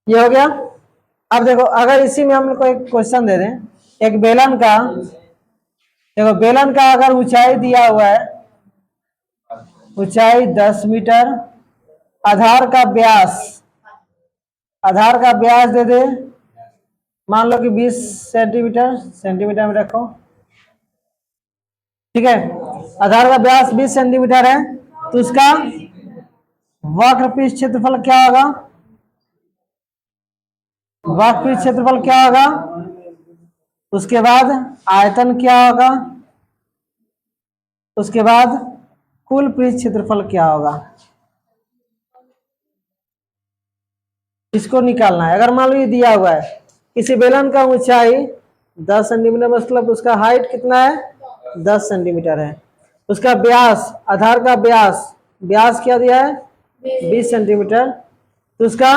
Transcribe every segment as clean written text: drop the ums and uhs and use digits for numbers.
ये हो गया। अब देखो, अगर इसी में हम लोग को एक क्वेश्चन दे दें, एक बेलन का, देखो बेलन का अगर ऊंचाई दिया हुआ है, ऊंचाई 10 मीटर, आधार का व्यास दे दे, मान लो कि 20 सेंटीमीटर, सेंटीमीटर में रखो, ठीक है। आधार का व्यास 20 सेंटीमीटर है, तो उसका वक्रपृष्ठ क्षेत्रफल क्या होगा? वक्रपृष्ठ क्षेत्रफल क्या होगा? उसके बाद आयतन क्या होगा? उसके बाद कुल पृष्ठ क्षेत्रफल क्या होगा? इसको निकालना है। अगर मान लो ये दिया हुआ है, किसी बेलन का ऊंचाई 10 सेंटीमीटर, मतलब उसका हाइट कितना है? 10 सेंटीमीटर है। उसका व्यास, आधार का व्यास क्या दिया है? 20 सेंटीमीटर। तो उसका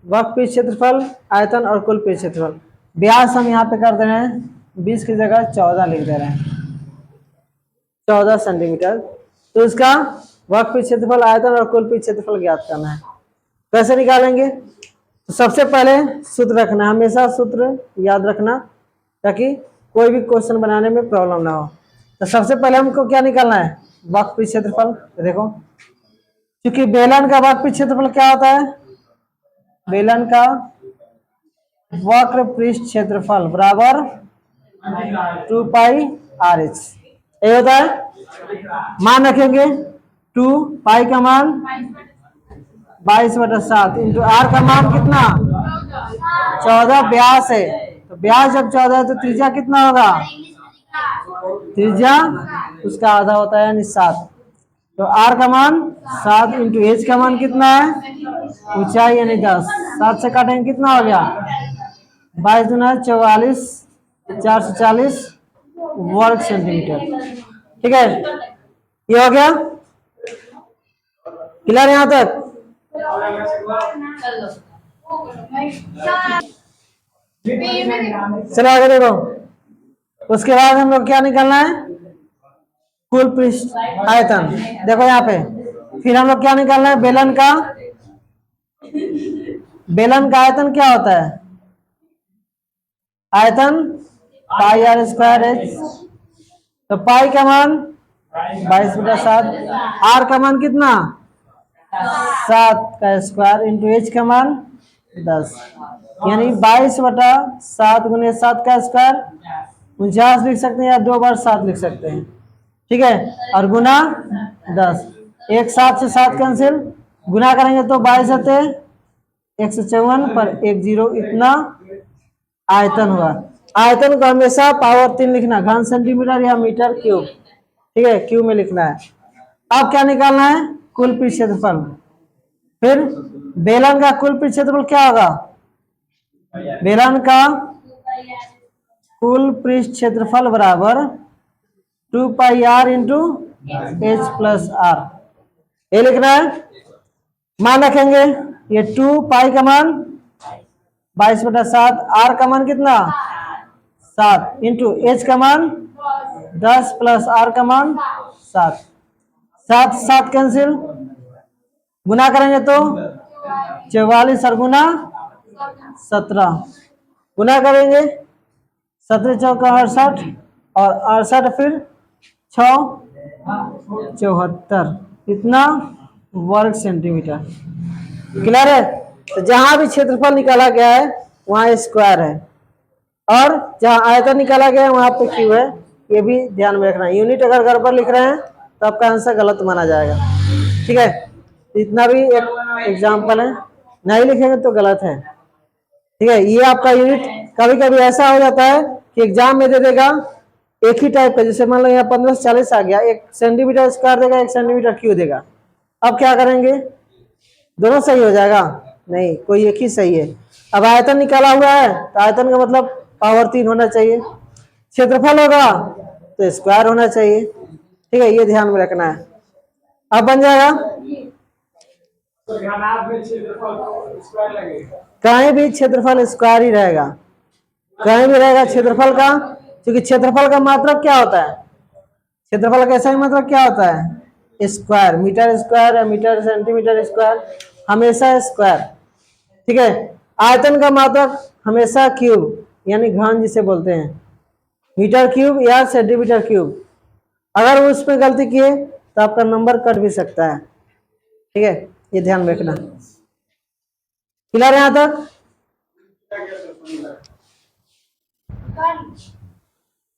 वक्रपृष्ठ क्षेत्रफल, आयतन और कुल पृष्ठ क्षेत्रफल, व्यास हम यहाँ पे कर दे रहे हैं 20 की जगह 14 लिख दे रहे हैं, 14 सेंटीमीटर। तो इसका वक्रपृष्ठ क्षेत्रफल, आयतन और कुल पृष्ठ क्षेत्रफल ज्ञात करना है। कैसे निकालेंगे? तो सबसे पहले सूत्र रखना, हमेशा सूत्र याद रखना, ताकि कोई भी क्वेश्चन बनाने में प्रॉब्लम ना हो। तो सबसे पहले हमको क्या निकालना है? वक्रपृष्ठ क्षेत्रफल। देखो, क्योंकि बेलन का वक्रपृष्ठ क्षेत्रफल क्या होता है? बेलन का वक्रपृष्ठ क्षेत्रफल बराबर 2 पाई आर एच, ये होता है। मान रखेंगे 2 पाई का मान 22/7 इंटू आर का मान कितना? 14 व्यास है, तो व्यास जब 14 है तो त्रिज्या कितना होगा? त्रिज्या उसका आधा होता है, यानी 7। तो आर का मान 7 इंटू एच का मान कितना है? ऊंचाई यानी 10, 7 से काटेंगे कितना हो गया? 22 दूना 44, 440 वर्ग सेंटीमीटर। ठीक है, ये हो गया क्लियर यहां तक? चलो आगे देखो। उसके बाद हम लोग क्या निकालना है? कुल पृष्ठ आयतन। देखो यहाँ पे, फिर हम लोग क्या निकालना है? बेलन का आयतन क्या होता है? आयतन पाई आर स्क्वायर एच। तो पाई का मान 22/7, आर का मान कितना? 7 का स्क्वायर इंटू एच का मान 10, यानी 22/7 गुने 7 का स्क्वायर 49 लिख सकते हैं, या 2 बार 7 लिख सकते हैं, ठीक है। और गुना 10, एक 7 से 7 कैंसिल, गुना करेंगे तो 22 आते 154 पर 1 0, इतना आयतन हुआ। आयतन को हमेशा पावर 3 लिखना, घन सेंटीमीटर या मीटर क्यूब, ठीक है, क्यूब में लिखना है। अब क्या निकालना है? कुल पृष्ठ क्षेत्रफल। फिर बेलन का कुल पृष्ठ क्षेत्रफल क्या होगा? बेलन का कुल पृष्ठ क्षेत्रफल बराबर 2 pi r into h plus r, ये लिखना है। मान रखेंगे ये 2 पाई का मान 22/7, आर का मान कितना? 7 इंटू एच का मान 10 प्लस आर का मान 7, 7 7 कैंसिल, गुना करेंगे तो 44 और गुना 17, गुना करेंगे 17 चौका 68 और 68 फिर 6 74, इतना वर्ग सेंटीमीटर। क्लियर है? तो जहां भी क्षेत्रफल निकाला गया है वहां स्क्वायर है, और जहां आयतन निकाला गया है वहां पे क्यूब है। ये भी ध्यान में रखना। यूनिट अगर गड़बड़ लिख रहे हैं तो आपका आंसर गलत माना जाएगा, ठीक है। इतना भी एक एग्जाम्पल है, नहीं लिखेंगे तो गलत है, ठीक है। ये आपका यूनिट कभी कभी ऐसा हो जाता है कि एग्जाम में दे देगा एक ही टाइप का, जैसे मान लो यहाँ 15 से 40 आ गया, 1 सेंटीमीटर स्क्वायर देगा, 1 सेंटीमीटर क्यूब देगा। अब क्या करेंगे? दोनों सही हो जाएगा? नहीं, कोई एक ही सही है। अब आयतन निकाला हुआ है तो आयतन का मतलब पावर 3 होना चाहिए, क्षेत्रफल होगा तो स्क्वायर होना चाहिए, ठीक है, ये ध्यान में रखना है। अब बन जाएगा, कहीं भी क्षेत्रफल स्क्वायर ही रहेगा, कहीं भी रहेगा क्षेत्रफल का, क्योंकि क्षेत्रफल का मात्रक क्या होता है? क्षेत्रफल का ऐसा ही मतलब क्या होता है? स्क्वायर, मीटर स्क्वायर या मीटर सेंटीमीटर स्क्वायर, हमेशा स्क्वायर। ठीक है, आयतन का मात्रक हमेशा क्यूब यानी घन जिसे बोलते हैं, मीटर क्यूब या सेंटीमीटर क्यूब। अगर वो उसमें गलती किए तो आपका नंबर कट भी सकता है। ठीक है, ये ध्यान रखना। क्लियर है यहाँ तक?